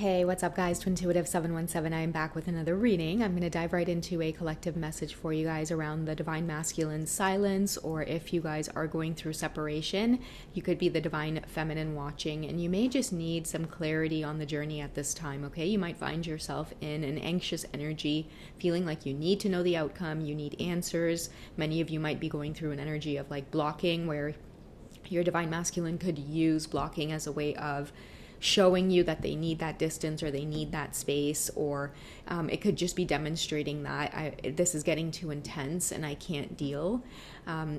Hey, what's up, guys? Twintuitive 717. I am back with another reading. I'm going to dive right into a collective message for you guys around the divine masculine silence, or if you guys are going through separation, you could be the divine feminine watching, and you may just need some clarity on the journey at this time, okay? You might find yourself in an anxious energy, feeling like you need to know the outcome, you need answers. Many of you might be going through an energy of like blocking, where your divine masculine could use blocking as a way of showing you that they need that distance or they need that space, or it could just be demonstrating that this is getting too intense and I can't deal.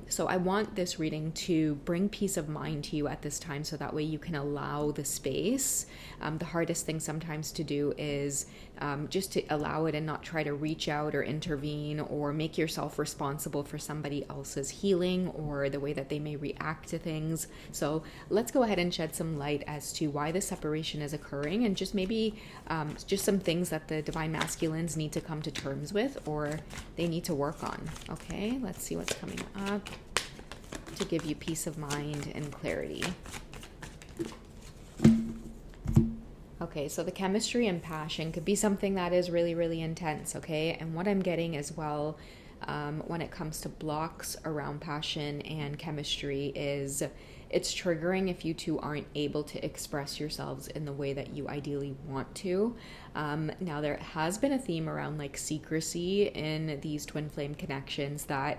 So I want this reading to bring peace of mind to you at this time, so that way you can allow the space. The hardest thing sometimes to do is just to allow it and not try to reach out or intervene or make yourself responsible for somebody else's healing or the way that they may react to things. So let's go ahead and shed some light as to why this separation is occurring, and just maybe just some things that the divine masculines need to come to terms with or they need to work on. Okay, let's see what's coming up to give you peace of mind and clarity. Okay, so the chemistry and passion could be something that is really, really intense, okay? And what I'm getting as well when it comes to blocks around passion and chemistry is it's triggering if you two aren't able to express yourselves in the way that you ideally want to. Now, there has been a theme around like secrecy in these twin flame connections that,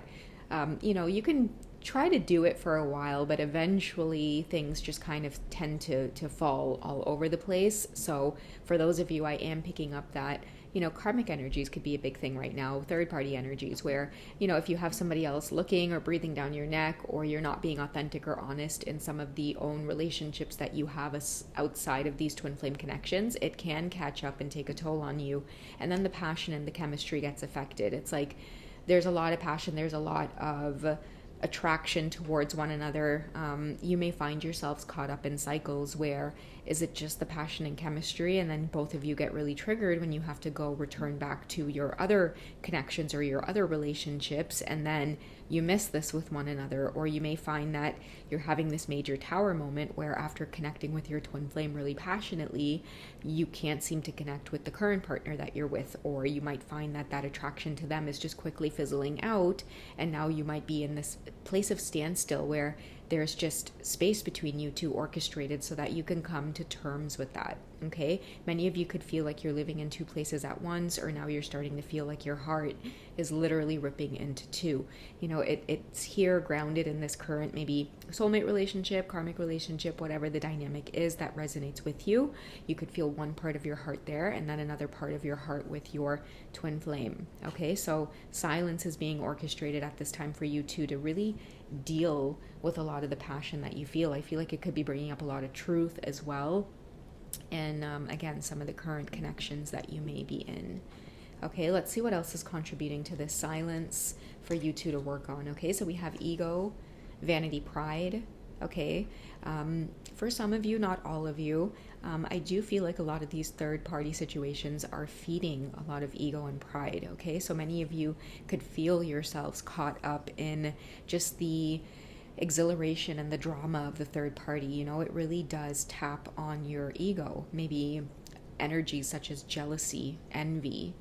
you can try to do it for a while, but eventually things just kind of tend to fall all over the place. So for those of you, I am picking up that, karmic energies could be a big thing right now, third party energies, where, if you have somebody else looking or breathing down your neck, or you're not being authentic or honest in some of the own relationships that you have outside of these twin flame connections, it can catch up and take a toll on you. And then the passion and the chemistry gets affected. It's like there's a lot of passion, there's a lot of attraction towards one another. You may find yourselves caught up in cycles where is it just the passion and chemistry, and then both of you get really triggered when you have to go return back to your other connections or your other relationships, and then you miss this with one another. Or you may find that you're having this major tower moment where after connecting with your twin flame really passionately, you can't seem to connect with the current partner that you're with, or you might find that attraction to them is just quickly fizzling out, and now you might be in this place of standstill where there's just space between you two orchestrated so that you can come to terms with that. Okay, many of you could feel like you're living in two places at once, or now you're starting to feel like your heart is literally ripping into two. It's here grounded in this current maybe soulmate relationship, karmic relationship, whatever the dynamic is that resonates with you. You could feel one part of your heart there and then another part of your heart with your twin flame. Okay, so silence is being orchestrated at this time for you two to really deal with a lot of the passion that you feel. I feel like it could be bringing up a lot of truth as well. And again, some of the current connections that you may be in. Okay, let's see what else is contributing to this silence for you two to work on. Okay, so we have ego, vanity, pride. Okay, for some of you, not all of you, I do feel like a lot of these third party situations are feeding a lot of ego and pride. Okay, so many of you could feel yourselves caught up in just the exhilaration and the drama of the third party. It really does tap on your ego. Maybe energies such as jealousy, envy,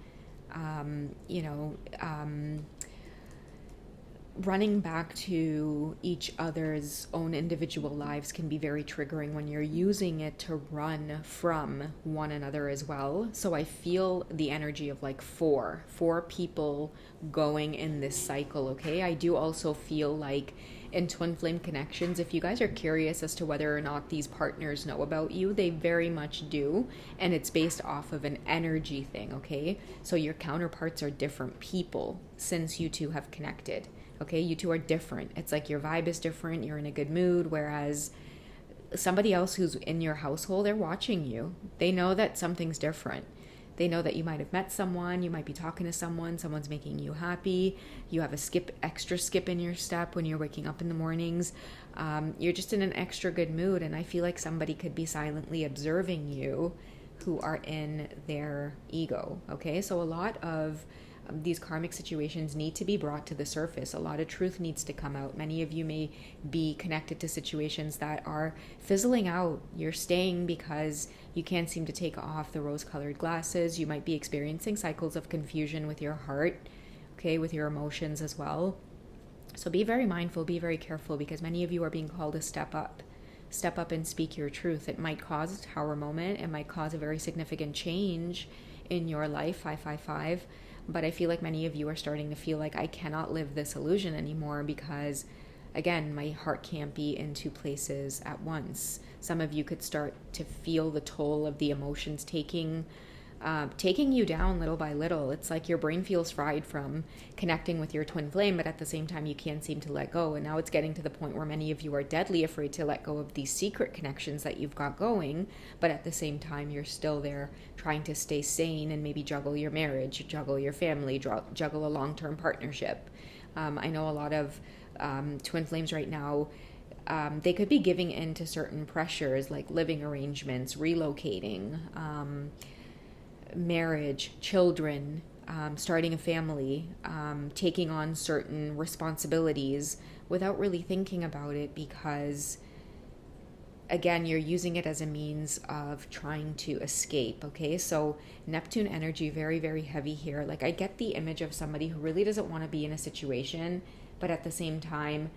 running back to each other's own individual lives can be very triggering when you're using it to run from one another as well. So I feel the energy of like four people going in this cycle. Okay, I do also feel like in twin flame connections, if you guys are curious as to whether or not these partners know about you, they very much do, and it's based off of an energy thing. Okay, so your counterparts are different people since you two have connected. Okay, you two are different. It's like your vibe is different, you're in a good mood, whereas somebody else who's in your household, they're watching you. They know that something's different. They know that you might have met someone, you might be talking to someone, someone's making you happy, you have extra skip in your step when you're waking up in the mornings. You're just in an extra good mood, and I feel like somebody could be silently observing you who are in their ego. Okay, so a lot of these karmic situations need to be brought to the surface. A lot of truth needs to come out. Many of you may be connected to situations that are fizzling out. You're staying because you can't seem to take off the rose-colored glasses. You might be experiencing cycles of confusion with your heart, okay, with your emotions as well. So be very mindful, be very careful, because many of you are being called to step up. Step up and speak your truth. It might cause a tower moment. It might cause a very significant change in your life, 555. But I feel like many of you are starting to feel like, I cannot live this illusion anymore because, again, my heart can't be in two places at once. Some of you could start to feel the toll of the emotions taking you down little by little. It's like your brain feels fried from connecting with your twin flame, but at the same time, you can't seem to let go. And now it's getting to the point where many of you are deadly afraid to let go of these secret connections that you've got going. But at the same time, you're still there trying to stay sane and maybe juggle your marriage, juggle your family, juggle a long-term partnership. I know a lot of twin flames right now, they could be giving in to certain pressures like living arrangements, relocating, marriage, children, starting a family, taking on certain responsibilities without really thinking about it because, again, you're using it as a means of trying to escape, okay? So Neptune energy, very, very heavy here. Like, I get the image of somebody who really doesn't want to be in a situation, but at the same time,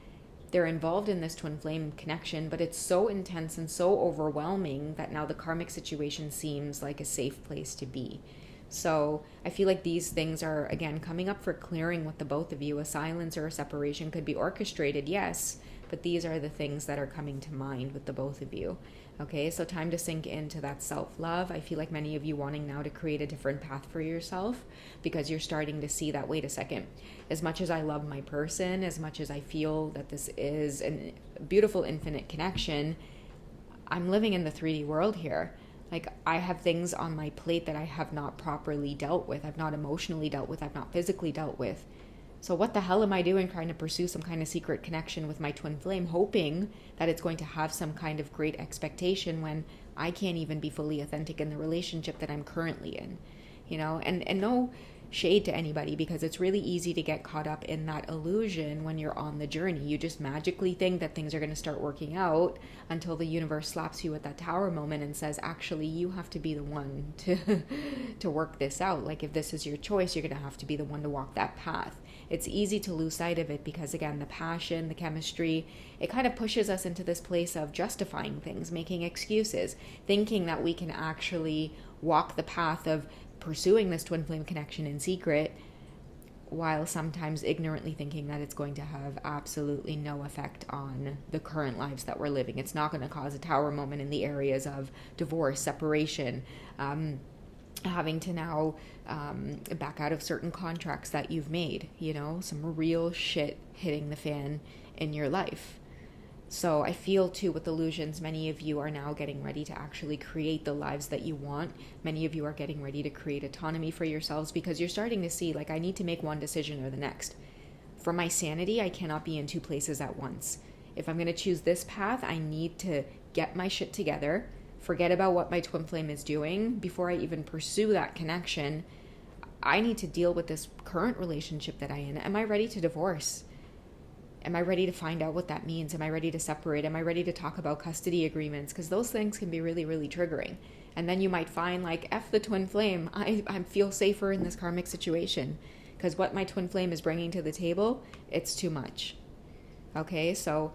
they're involved in this twin flame connection, but it's so intense and so overwhelming that now the karmic situation seems like a safe place to be. So I feel like these things are, again, coming up for clearing with the both of you. A silence or a separation could be orchestrated, yes, but these are the things that are coming to mind with the both of you. Okay, so time to sink into that self-love. I feel like many of you wanting now to create a different path for yourself because you're starting to see that, wait a second, as much as I love my person, as much as I feel that this is a beautiful infinite connection, I'm living in the 3D world here. Like, I have things on my plate that I have not properly dealt with. I've not emotionally dealt with. I've not physically dealt with. So what the hell am I doing trying to pursue some kind of secret connection with my twin flame, hoping that it's going to have some kind of great expectation when I can't even be fully authentic in the relationship that I'm currently in, you know? And no shade to anybody, because it's really easy to get caught up in that illusion when you're on the journey. You just magically think that things are going to start working out until the universe slaps you with that tower moment and says, actually, you have to be the one to work this out. Like, if this is your choice, you're going to have to be the one to walk that path. It's easy to lose sight of it because, again, the passion, the chemistry, it kind of pushes us into this place of justifying things, making excuses, thinking that we can actually walk the path of pursuing this twin flame connection in secret, while sometimes ignorantly thinking that it's going to have absolutely no effect on the current lives that we're living. It's not going to cause a tower moment in the areas of divorce, separation, having to now back out of certain contracts that you've made, you know, some real shit hitting the fan in your life. So I feel too with illusions, many of you are now getting ready to actually create the lives that you want. Many of you are getting ready to create autonomy for yourselves because you're starting to see, like, I need to make one decision or the next. For my sanity, I cannot be in two places at once. If I'm going to choose this path, I need to get my shit together, forget about what my twin flame is doing before I even pursue that connection. I need to deal with this current relationship that I'm in. Am I ready to divorce? Am I ready to find out what that means? Am I ready to separate? Am I ready to talk about custody agreements? Because those things can be really, really triggering. And then you might find, like, F the twin flame. I feel safer in this karmic situation because what my twin flame is bringing to the table, it's too much. Okay, so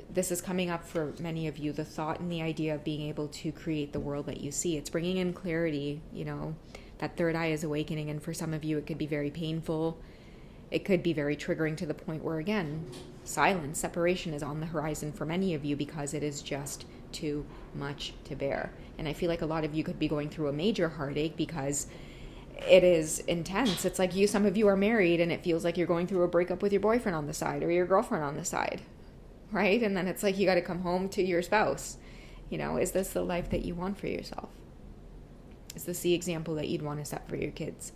this is coming up for many of you, the thought and the idea of being able to create the world that you see. It's bringing in clarity, you know, that third eye is awakening. And for some of you, it could be very painful. It could be very triggering to the point where, again, silence, separation is on the horizon for many of you because it is just too much to bear. And I feel like a lot of you could be going through a major heartache because it is intense. It's like some of you are married and it feels like you're going through a breakup with your boyfriend on the side or your girlfriend on the side, right? And then it's like you got to come home to your spouse. You know, is this the life that you want for yourself? Is this the example that you'd want to set for your kids?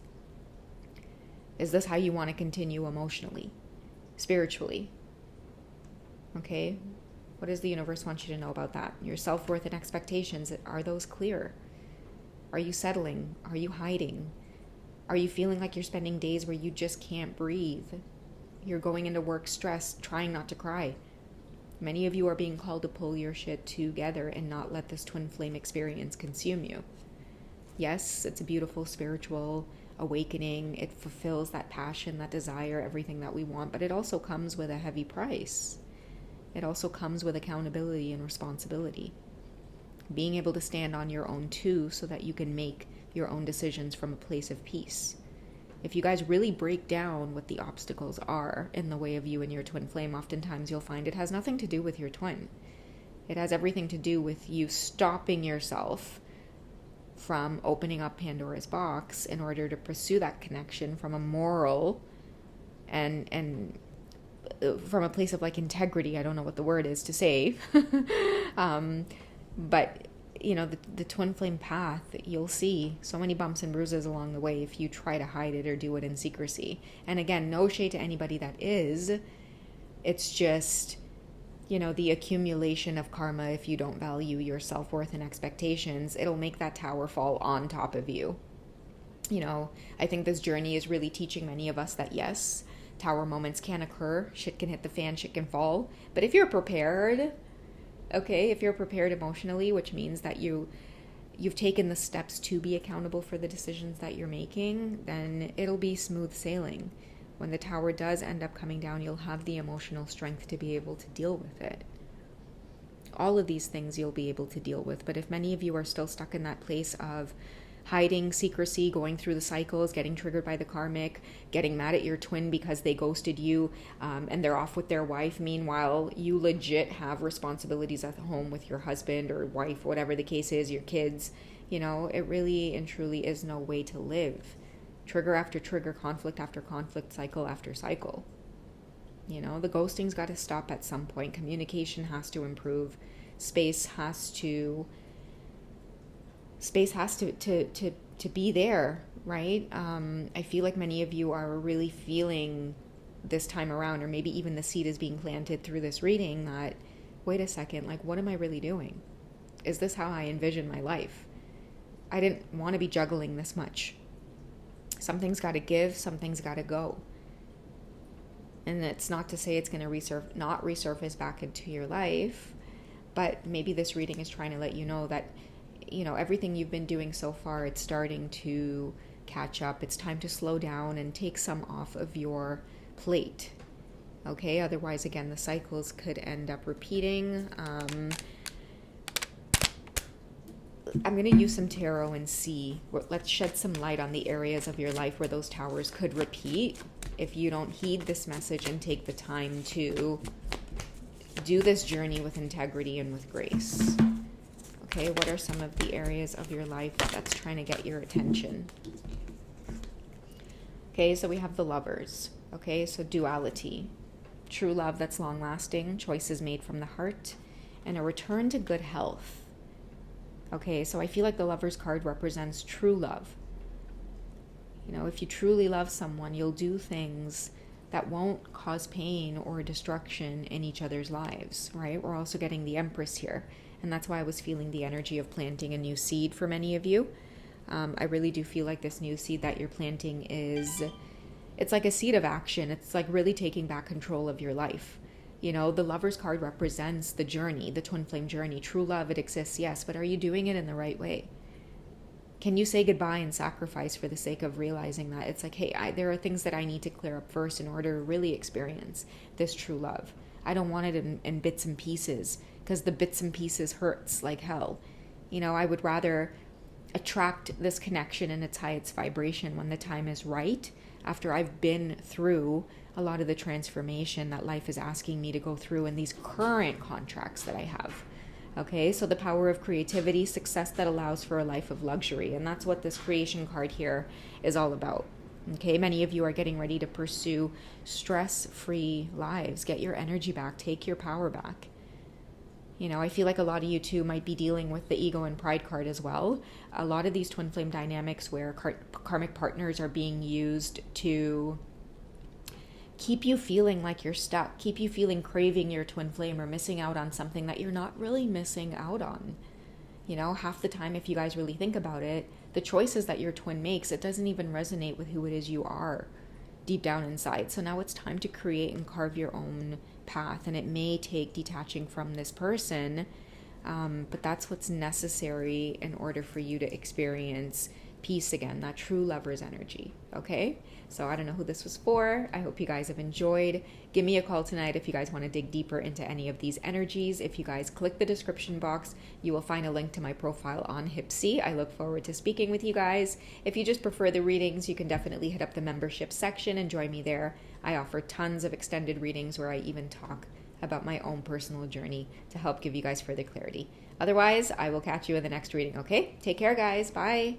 Is this how you want to continue emotionally, spiritually? Okay, what does the universe want you to know about that? Your self-worth and expectations, are those clear? Are you settling? Are you hiding? Are you feeling like you're spending days where you just can't breathe? You're going into work stressed, trying not to cry. Many of you are being called to pull your shit together and not let this twin flame experience consume you. Yes, it's a beautiful spiritual awakening. It fulfills that passion, that desire, everything that we want, but it also comes with a heavy price. It also comes with accountability and responsibility. Being able to stand on your own too, so that you can make your own decisions from a place of peace. If you guys really break down what the obstacles are in the way of you and your twin flame, oftentimes you'll find it has nothing to do with your twin. It has everything to do with you stopping yourself from opening up Pandora's box in order to pursue that connection from a moral and from a place of like integrity. I don't know what the word is to say. But you know, the twin flame path, you'll see so many bumps and bruises along the way if you try to hide it or do it in secrecy. And again, no shade to anybody that is. It's just, you know, the accumulation of karma. If you don't value your self-worth and expectations, it'll make that tower fall on top of you. You know, I think this journey is really teaching many of us that yes, tower moments can occur, shit can hit the fan, shit can fall, but if you're prepared, okay, if you're prepared emotionally, which means that you've taken the steps to be accountable for the decisions that you're making, then it'll be smooth sailing. When the tower does end up coming down, you'll have the emotional strength to be able to deal with it. All of these things you'll be able to deal with. But if many of you are still stuck in that place of hiding, secrecy, going through the cycles, getting triggered by the karmic, getting mad at your twin because they ghosted you, and they're off with their wife, meanwhile you legit have responsibilities at home with your husband or wife, whatever the case is, your kids, you know, it really and truly is no way to live. Trigger after trigger, conflict after conflict, cycle after cycle. You know, the ghosting's got to stop at some point. Communication has to improve. Space has to be there, right? I feel like many of you are really feeling this time around, or maybe even the seed is being planted through this reading that, wait a second, like, what am I really doing? Is this how I envision my life? I didn't want to be juggling this much. Something's got to give, something's got to go. And it's not to say it's going to not resurface back into your life, but maybe this reading is trying to let you know that, you know, everything you've been doing so far, it's starting to catch up. It's time to slow down and take some off of your plate. Okay, otherwise, again, the cycles could end up repeating. I'm going to use some tarot and see. Let's shed some light on the areas of your life where those towers could repeat if you don't heed this message and take the time to do this journey with integrity and with grace. Okay, what are some of the areas of your life that's trying to get your attention? Okay, so we have the Lovers. Okay, so duality. True love that's long-lasting, choices made from the heart, and a return to good health. Okay, so I feel like the Lovers card represents true love. You know, if you truly love someone, you'll do things that won't cause pain or destruction in each other's lives, right? We're also getting the Empress here. And that's why I was feeling the energy of planting a new seed for many of you. I really do feel like this new seed that you're planting it's like a seed of action. It's like really taking back control of your life. You know, the Lovers card represents the journey, the twin flame journey. True love, it exists, yes, but are you doing it in the right way? Can you say goodbye and sacrifice for the sake of realizing that it's like, hey, there are things that I need to clear up first in order to really experience this true love. I don't want it in bits and pieces, because the bits and pieces hurts like hell. You know, I would rather attract this connection in its highest vibration when the time is right, after I've been through a lot of the transformation that life is asking me to go through in these current contracts that I have. Okay, so the power of creativity, success that allows for a life of luxury, and that's what this creation card here is all about. Okay, many of you are getting ready to pursue stress-free lives. Get your energy back, take your power back. You know, I feel like a lot of you too might be dealing with the ego and pride card as well. A lot of these twin flame dynamics where karmic partners are being used to keep you feeling like you're stuck, keep you feeling craving your twin flame or missing out on something that you're not really missing out on. You know, half the time, if you guys really think about it, the choices that your twin makes, it doesn't even resonate with who it is you are deep down inside. So now it's time to create and carve your own path. And it may take detaching from this person, but that's what's necessary in order for you to experience peace again, that true lover's energy. Okay? So I don't know who this was for. I hope you guys have enjoyed. Give me a call tonight if you guys want to dig deeper into any of these energies. If you guys click the description box, you will find a link to my profile on HYPSEE. I look forward to speaking with you guys. If you just prefer the readings, you can definitely hit up the membership section and join me there. I offer tons of extended readings where I even talk about my own personal journey to help give you guys further clarity. Otherwise, I will catch you in the next reading, okay? Take care, guys. Bye.